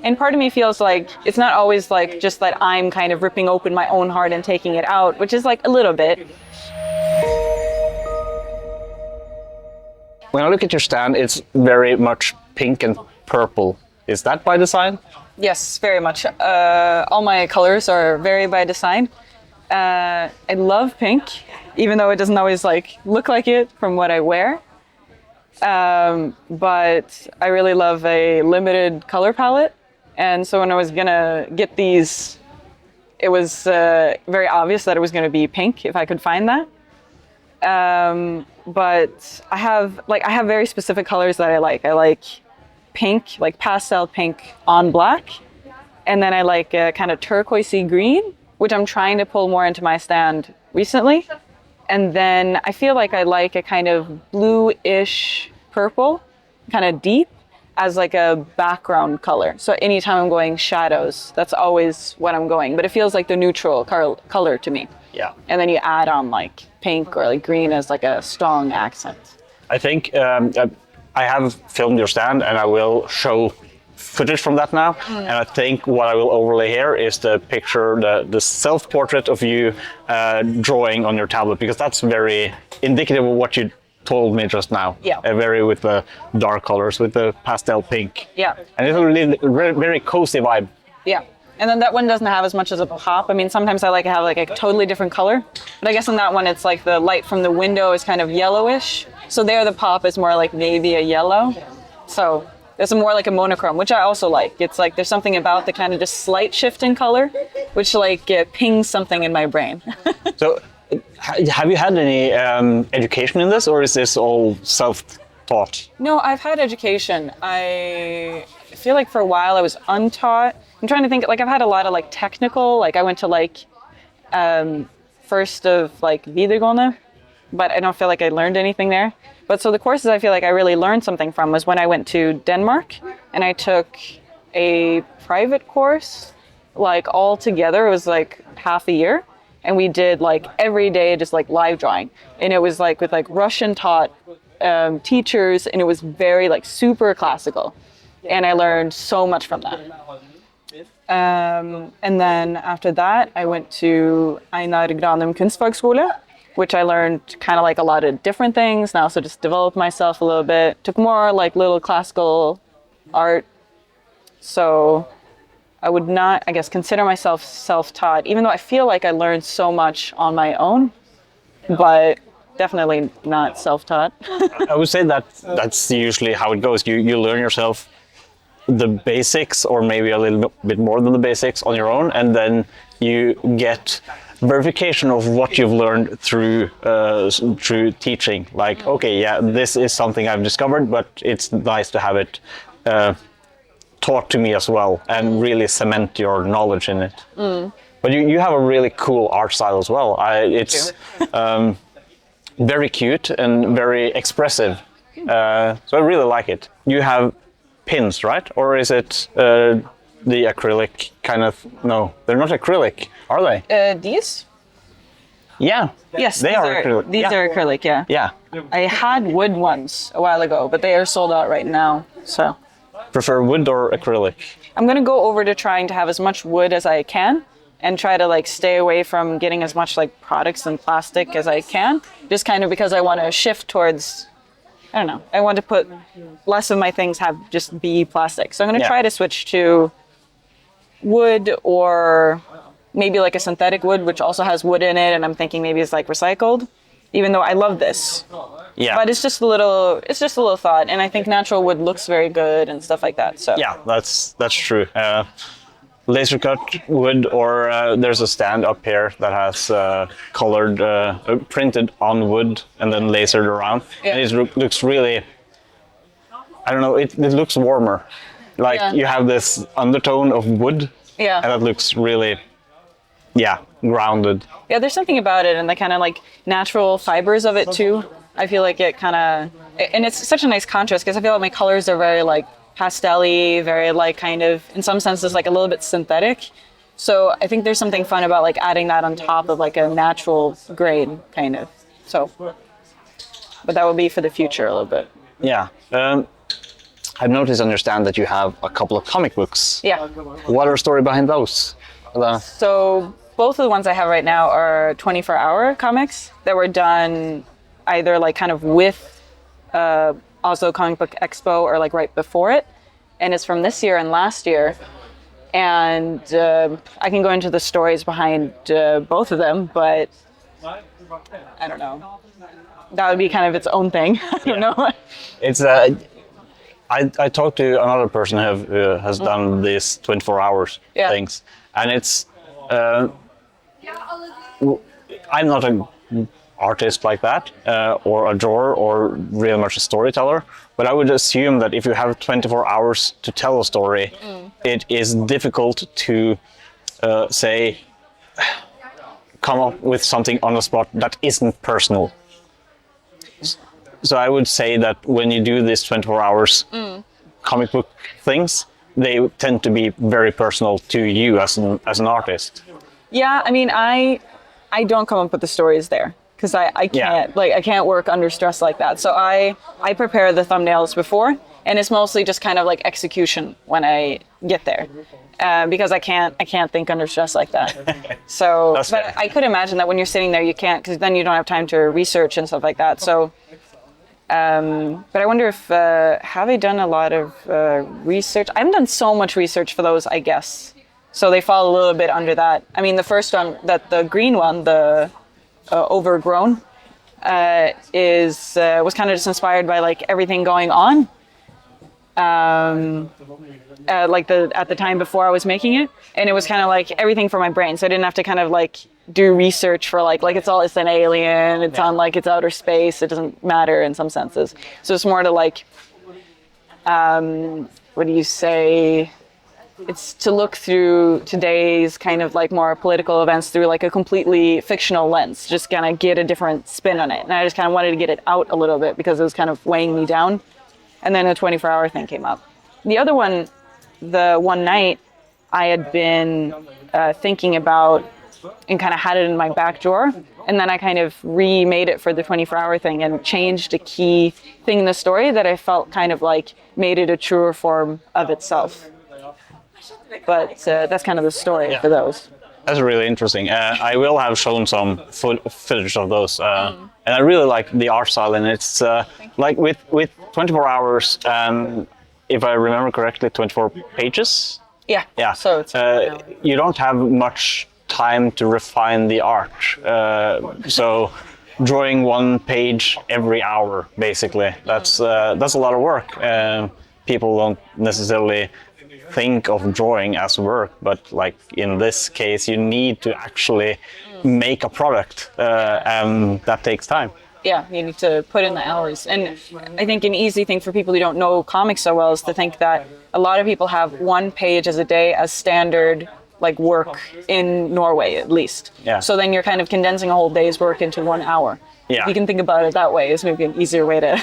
And part of me feels like it's not always like just that I'm kind of ripping open my own heart and taking it out, which is like a little bit. When I look at your stand, it's very much pink and purple. Is that by design? Yes, very much. All my colors are very by design. I love pink, even though it doesn't always like look like it from what I wear. But I really love a limited color palette. And so when I was gonna get these, it was very obvious that it was gonna be pink if I could find that. But I have very specific colors that I like. I like pink, like pastel pink on black. And then I like a kind of turquoisey green, which I'm trying to pull more into my stand recently. And then I feel like I like a kind of blue-ish purple, kind of deep, as like a background color. So anytime I'm going shadows, that's always what I'm going. But it feels like the neutral color to me. Yeah. And then you add on like pink or like green as like a strong accent. I think I have filmed your stand and I will show footage from that now. And I think what I will overlay here is the picture, the self-portrait of you drawing on your tablet, because that's very indicative of what you told me just now. Yeah. Very with the dark colors, with the pastel pink. Yeah. And it's a really very cozy vibe. Yeah. And then that one doesn't have as much as a pop. I mean, sometimes I like to have like a totally different color, but I guess in that one, it's like the light from the window is kind of yellowish. So there the pop is more like maybe a yellow. So there's more like a monochrome, which I also like. It's like there's something about the kind of just slight shift in color, which like pings something in my brain. So have you had any education in this, or is this all self-taught? No, I've had education. I feel like for a while I was untaught. I'm trying to think, like I've had a lot of like technical, like I went to like first of like videregående, but I don't feel like I learned anything there. But so the courses I feel like I really learned something from was when I went to Denmark and I took a private course, like all together, it was like half a year. And we did like every day, just like live drawing. And it was like with like Russian taught teachers, and it was very like super classical. And I learned so much from that. And then after that, I went to Einar Granum Kunstfagskole, which I learned kind of like a lot of different things, and I also just developed myself a little bit. Took more like little classical art. So I would not, I guess, consider myself self-taught, even though I feel like I learned so much on my own, but definitely not self-taught. I would say that that's usually how it goes. You learn yourself the basics, or maybe a little bit more than the basics on your own, and then you get verification of what you've learned through teaching. Like, okay, yeah, this is something I've discovered, but it's nice to have it taught to me as well, and really cement your knowledge in it. But you have a really cool art style as well. It's very cute and very expressive. So I really like it. You have pins, right? Or is it the acrylic kind of? No, they're not acrylic, are they? These? Yeah. Yes, they are acrylic. These are acrylic, yeah. Yeah. I had wood ones a while ago, but they are sold out right now, so. Prefer wood or acrylic? I'm gonna go over to trying to have as much wood as I can and try to like stay away from getting as much like products and plastic as I can, just kind of because I want to shift towards, I don't know, I want to put less of my things have just be plastic. So I'm gonna try to switch to wood, or maybe like a synthetic wood, which also has wood in it, and I'm thinking maybe it's like recycled, even though I love this. Yeah. But it's just a little thought, and I think natural wood looks very good and stuff like that. So yeah, that's true. Laser cut wood, or there's a stand up here that has colored, printed on wood and then lasered around. Yeah. And it looks really, I don't know, it looks warmer. Like you have this undertone of wood, and it looks really, grounded. Yeah, there's something about it, and the kind of like natural fibers of it too. I feel like it kind of, and it's such a nice contrast because I feel like my colors are very like pastel-y, very like kind of, in some senses, like a little bit synthetic. So I think there's something fun about like adding that on top of like a natural grade kind of. So, but that will be for the future a little bit. Yeah. I've noticed, understand that you have a couple of comic books. Yeah. What are the story behind those? So both of the ones I have right now are 24-hour comics that were done either like kind of with Oslo Comic Book Expo or like right before it. And it's from this year and last year. And I can go into the stories behind both of them, but I don't know. That would be kind of its own thing. I don't know. It's I talked to another person who has done this 24 hours things, and it's I'm not an artist like that, or a drawer, or real much a storyteller. But I would assume that if you have 24 hours to tell a story, it is difficult to say come up with something on the spot that isn't personal. So I would say that when you do this 24 hours comic book things, they tend to be very personal to you as an artist. Yeah, I mean, I don't come up with the stories there because I can't I can't work under stress like that. So I prepare the thumbnails before, and it's mostly just kind of like execution when I get there, because I can't think under stress like that. So, but I could imagine that when you're sitting there, you can't, because then you don't have time to research and stuff like that. So. But I wonder if, have they done a lot of research? I haven't done so much research for those, I guess. So they fall a little bit under that. I mean, the first one, the green one, the Overgrown, was kind of just inspired by like everything going on. At the time before I was making it, and it was kind of like everything for my brain, so I didn't have to kind of like do research for like it's an alien, it's on like it's outer space, it doesn't matter in some senses. So it's more to like what do you say, it's to look through today's kind of like more political events through like a completely fictional lens, just kind of get a different spin on it. And I just kind of wanted to get it out a little bit because it was kind of weighing me down. And then a 24-hour thing came up. The other one, the one night, I had been thinking about and kind of had it in my back drawer. And then I kind of remade it for the 24-hour thing and changed a key thing in the story that I felt kind of like made it a truer form of itself. But that's kind of the story for those. That's really interesting. I will have shown some footage of those. And I really like the art style, and it's like with 24 hours, if I remember correctly, 24 pages. Yeah. Yeah. So it's, you don't have much time to refine the art. So drawing one page every hour, basically, that's a lot of work. People don't necessarily think of drawing as work, but like in this case, you need to actually make a product, and that takes time. Yeah, you need to put in the hours. And I think an easy thing for people who don't know comics so well is to think that a lot of people have one page as a day as standard like work in Norway, at least. Yeah. So then you're kind of condensing a whole day's work into 1 hour. Yeah. You can think about it that way. It's maybe an easier way to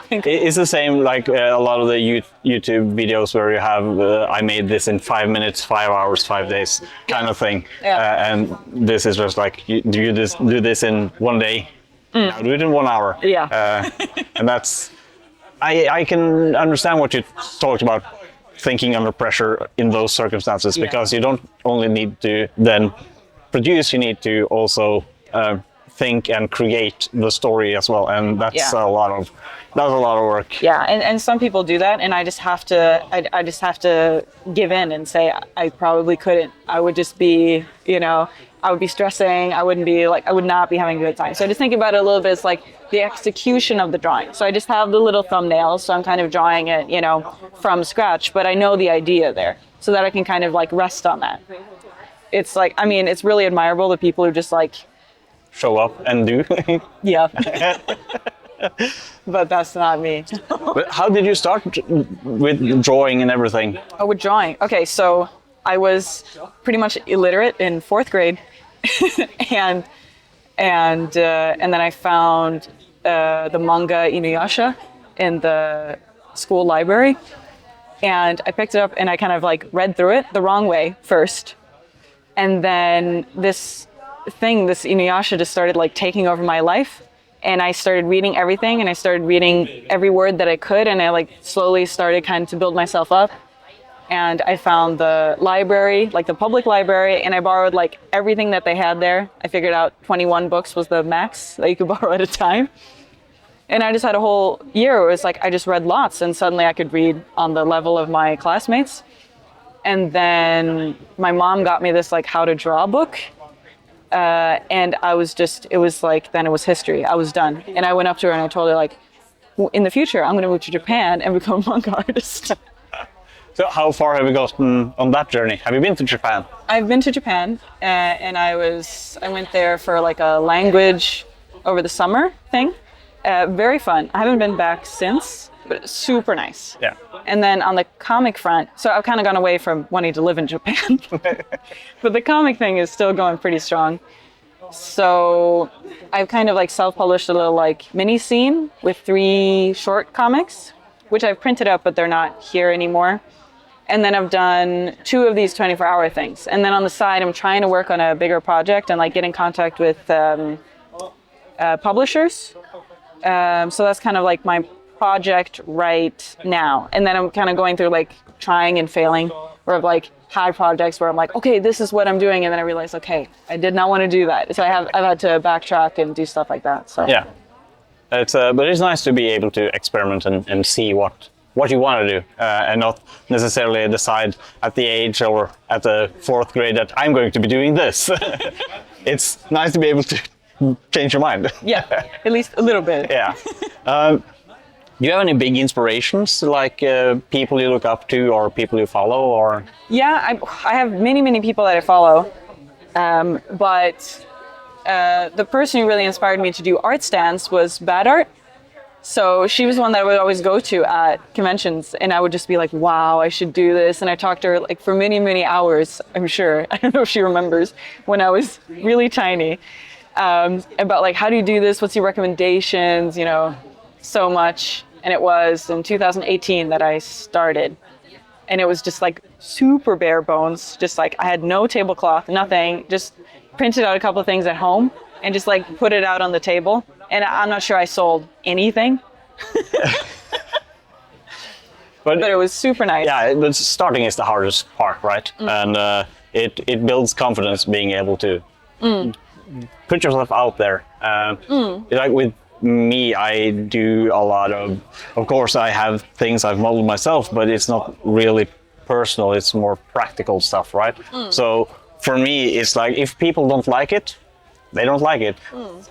think. It's the same like a lot of the YouTube videos where you have I made this in 5 minutes, 5 hours, 5 days kind of thing. Yeah. And this is just like you do this in 1 day. Now do it in 1 hour. Yeah. And that's I can understand what you talked about, thinking under pressure in those circumstances, because you don't only need to then produce, you need to also think and create the story as well, and that's a lot of work. Yeah, and some people do that, and I just have to give in and say I probably couldn't. I would just be, I would be stressing. I would not be having a good time. So I just think about it a little bit as like the execution of the drawing. So I just have the little thumbnails, so I'm kind of drawing it, from scratch, but I know the idea there, so that I can kind of like rest on that. It's like, I mean, it's really admirable, the people who just like show up and do. Yeah. But that's not me. But how did you start with drawing and everything? Oh, with drawing. Okay, so I was pretty much illiterate in 4th grade, and then I found the manga Inuyasha in the school library, and I picked it up and I kind of like read through it the wrong way first, and then this Inuyasha just started like taking over my life. And I started reading everything, and I started reading every word that I could, and I like slowly started kind of to build myself up. And I found the library, like the public library, and I borrowed like everything that they had there. I figured out 21 books was the max that you could borrow at a time. And I just had a whole year where it was like I just read lots, and suddenly I could read on the level of my classmates. And then my mom got me this like how to draw book. And I was just, it was like, then it was history. I was done. And I went up to her and I told her like, in the future, I'm going to move to Japan and become a manga artist. So how far have you gotten on that journey? Have you been to Japan? I've been to Japan, and I went there for like a language over the summer thing. Very fun. I haven't been back since, but it's super nice. Yeah. And then on the comic front, so I've kind of gone away from wanting to live in Japan, but the comic thing is still going pretty strong. So I've kind of like self-published a little like mini scene with 3 short comics, which I've printed up, but they're not here anymore. And then I've done 2 of these 24-hour things. And then on the side, I'm trying to work on a bigger project and like get in contact with publishers. So that's kind of like my project right now. And then I'm kind of going through like trying and failing, where I've like had projects where I'm like, okay, this is what I'm doing. And then I realized, okay, I did not want to do that. So I've had to backtrack and do stuff like that. So yeah, but it's nice to be able to experiment and see what you want to do, and not necessarily decide at the age or at the 4th grade that I'm going to be doing this. It's nice to be able to change your mind. Yeah, at least a little bit. Yeah. Do you have any big inspirations, like people you look up to or people you follow? Or Yeah, I have many people that I follow, but the person who really inspired me to do art stands was Bad Art. So she was one that I would always go to at conventions, and I would just be like, wow, I should do this. And I talked to her like for many hours, I'm sure. I don't know if she remembers, when I was really tiny, about like, how do you do this? What's your recommendations? You know, so much. And it was in 2018 that I started. And it was just like super bare bones. Just like I had no tablecloth, nothing, just printed out a couple of things at home and just like put it out on the table. And I'm not sure I sold anything. but it was super nice. Yeah, but starting is the hardest part, right? And it builds confidence being able to put yourself out there. Like with me, I do a lot of course I have things I've modeled myself, but it's not really personal, it's more practical stuff, right? So for me, it's like if people don't like it, they don't like it,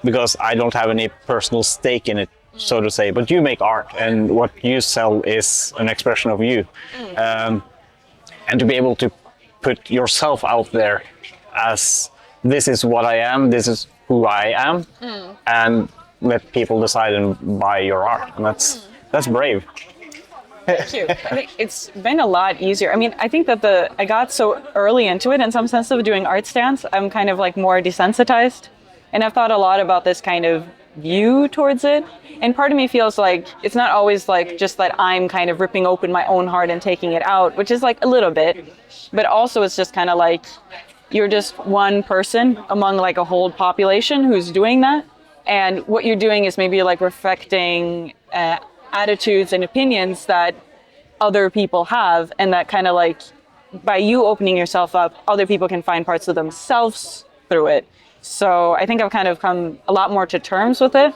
because I don't have any personal stake in it, so to say. But you make art, and what you sell is an expression of you. And to be able to put yourself out there as this is what I am, this is who I am, and let people decide and buy your art, and that's brave. Thank you. I think it's been a lot easier. I mean, I think that I got so early into it in some sense of doing art stands, I'm kind of like more desensitized. And I've thought a lot about this kind of view towards it. And part of me feels like it's not always like just that I'm kind of ripping open my own heart and taking it out, which is like a little bit. But also it's just kind of like you're just one person among like a whole population who's doing that. And what you're doing is maybe like reflecting attitudes and opinions that other people have, and that kind of like by you opening yourself up, other people can find parts of themselves through it. So I think I've kind of come a lot more to terms with it.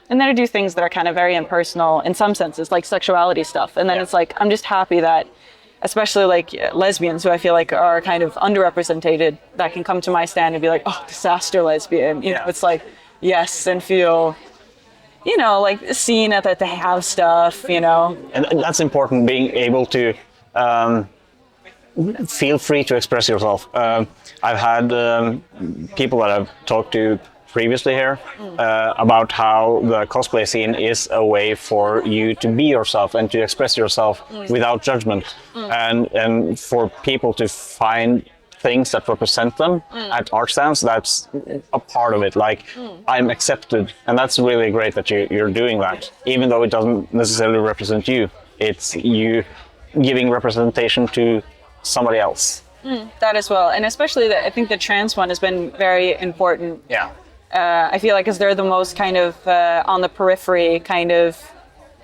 And then I do things that are kind of very impersonal in some senses, like sexuality stuff. And then it's like, I'm just happy that, especially like lesbians who I feel like are kind of underrepresented, that can come to my stand and be like, oh, disaster lesbian. You know, it's like, yes, and feel, you know, like seen that they have stuff, you know. And that's important, being able to feel free to express yourself. I've had people that I've talked to previously here about how the cosplay scene is a way for you to be yourself and to express yourself without judgment, and for people to find things that represent them at art stands. That's a part of it, like I'm accepted, and that's really great that you're doing that, even though it doesn't necessarily represent you. It's you giving representation to somebody else. That as well, and especially I think the trans one has been very important. Yeah. I feel like, because they're the most kind of on the periphery, kind of.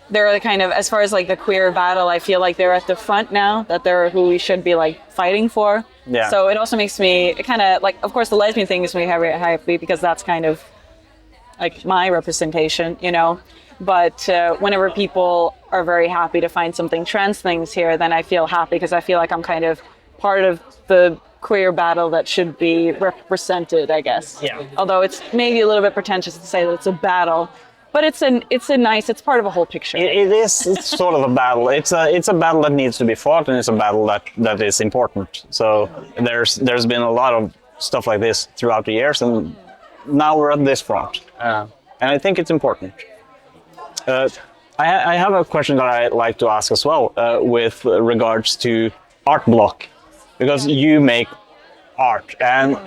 They're the kind of, as far as like the queer battle, I feel like they're at the front now, that they're who we should be like fighting for. Yeah. So it also makes me, it kind of like, of course the lesbian thing is me happy because that's kind of like my representation, you know. But whenever people are very happy to find something trans things here, then I feel happy because I feel like I'm kind of part of the queer battle that should be represented, I guess. Yeah. Although it's maybe a little bit pretentious to say that it's a battle. But it's part of a whole picture. It's sort of a battle. It's a battle that needs to be fought, and it's a battle that is important. So there's been a lot of stuff like this throughout the years, and now we're at this front, and I think it's important. I have a question that I like to ask as well, with regards to art block, because you make art and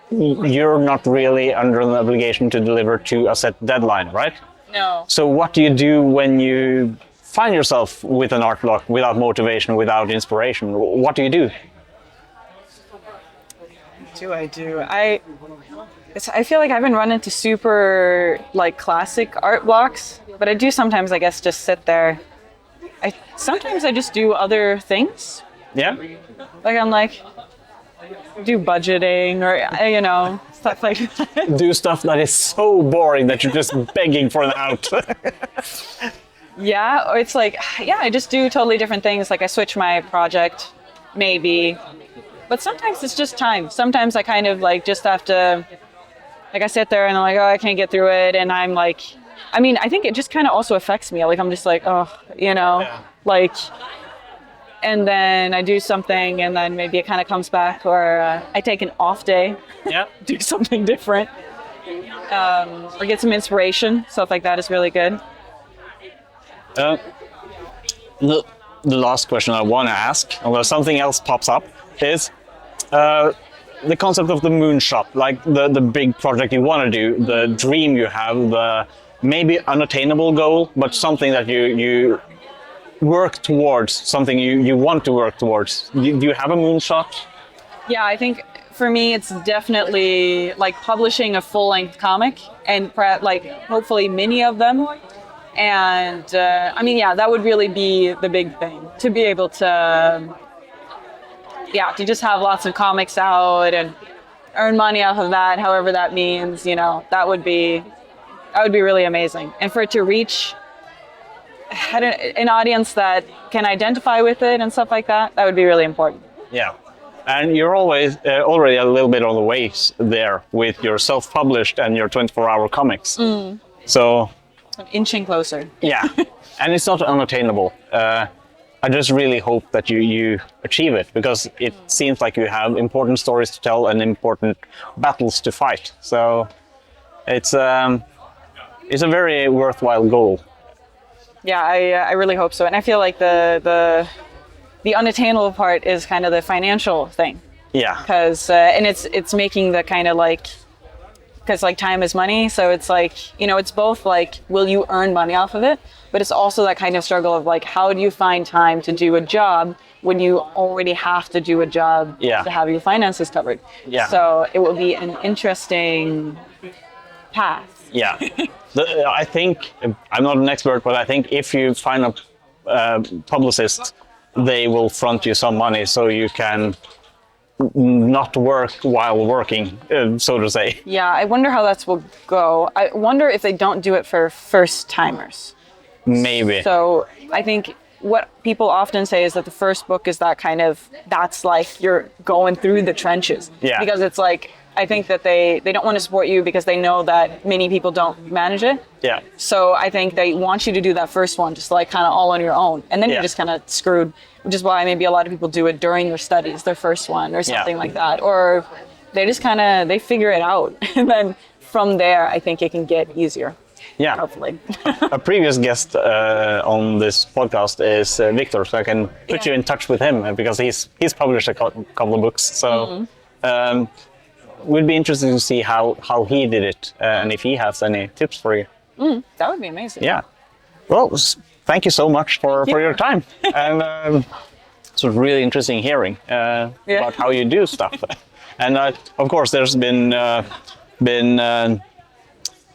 you're not really under an obligation to deliver to a set deadline, right? No. So what do you do when you find yourself with an art block, without motivation, without inspiration? What do you do? I feel like I've been running into super like classic art blocks, but I do sometimes, I guess, just sit there. Sometimes I just do other things. Yeah? Like I'm like, do budgeting or, you know, stuff like that. Do stuff that is so boring that you're just begging for an out. Yeah, or it's like, yeah, I just do totally different things. Like I switch my project, maybe. But sometimes it's just time. Sometimes I kind of like just have to, like I sit there and I'm like, oh, I can't get through it. And I'm like, I mean, I think it just kind of also affects me. Like I'm just like, oh, you know, like, and then I do something and then maybe it kind of comes back, or I take an off day, do something different, or get some inspiration. Stuff like that is really good. The last question I want to ask, although something else pops up, is the concept of the moonshot, like the big project you want to do, the dream you have, the maybe unattainable goal, but something that you work towards, something you want to work towards. Do you have a moonshot? Yeah, I think for me it's definitely like publishing a full-length comic, and like hopefully many of them. And I mean, yeah, that would really be the big thing, to be able to to just have lots of comics out and earn money off of that, however that means, you know, that would be really amazing. And for it to reach an audience that can identify with it and stuff like that, that would be really important. Yeah. And you're always already a little bit on the way there with your self-published and your 24-hour comics. So I'm inching closer. Yeah, and it's not unattainable. I just really hope that you achieve it, because it seems like you have important stories to tell and important battles to fight. So it's a very worthwhile goal. Yeah, I really hope so. And I feel like the unattainable part is kind of the financial thing. Yeah. Because and it's making the kind of like, because like time is money, so it's like, you know, it's both like, will you earn money off of it, but it's also that kind of struggle of like, how do you find time to do a job when you already have to do a job to have your finances covered? Yeah. So it will be an interesting path. Yeah. I think, I'm not an expert, but I think if you find a publicist, they will front you some money so you can not work while working, so to say. Yeah, I wonder how that will go. I wonder if they don't do it for first timers. Maybe. So I think what people often say is that the first book is that kind of, that's like you're going through the trenches. Yeah. Because it's like, I think that they don't want to support you because they know that many people don't manage it. Yeah. So I think they want you to do that first one, just like kind of all on your own. And then you're just kind of screwed, which is why maybe a lot of people do it during their studies, their first one or something like that. Or they just kind of, they figure it out. And then from there, I think it can get easier. Yeah. Hopefully. A previous guest on this podcast is Victor, so I can put you in touch with him because he's published a couple of books. So would be interesting to see how he did it and if he has any tips for you. That would be amazing. Yeah. Well, thank you so much for your time. And it's really interesting hearing about how you do stuff. And of course, there's been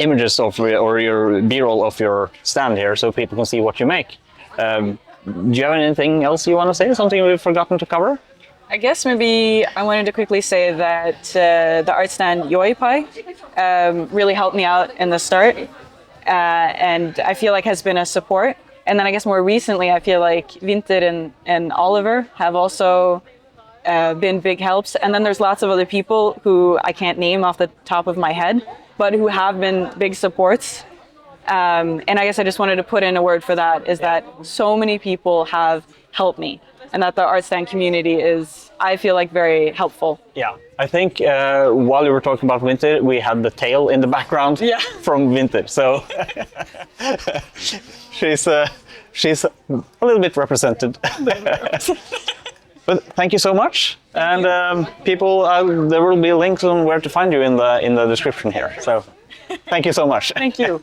images of or your b-roll of your stand here, so people can see what you make. Do you have anything else you want to say? Something we've forgotten to cover? I guess maybe I wanted to quickly say that the art stand Yoipai really helped me out in the start, and I feel like has been a support. And then I guess more recently, I feel like Winter and Oliver have also been big helps. And then there's lots of other people who I can't name off the top of my head, but who have been big supports. And I guess I just wanted to put in a word for that, is that so many people have helped me, and that the art stand community is, I feel like, very helpful. Yeah, I think while you were talking about Winter, we had the tail in the background from Winter. So she's a little bit represented. But thank you so much, and people, there will be links on where to find you in the description here. So thank you so much. Thank you.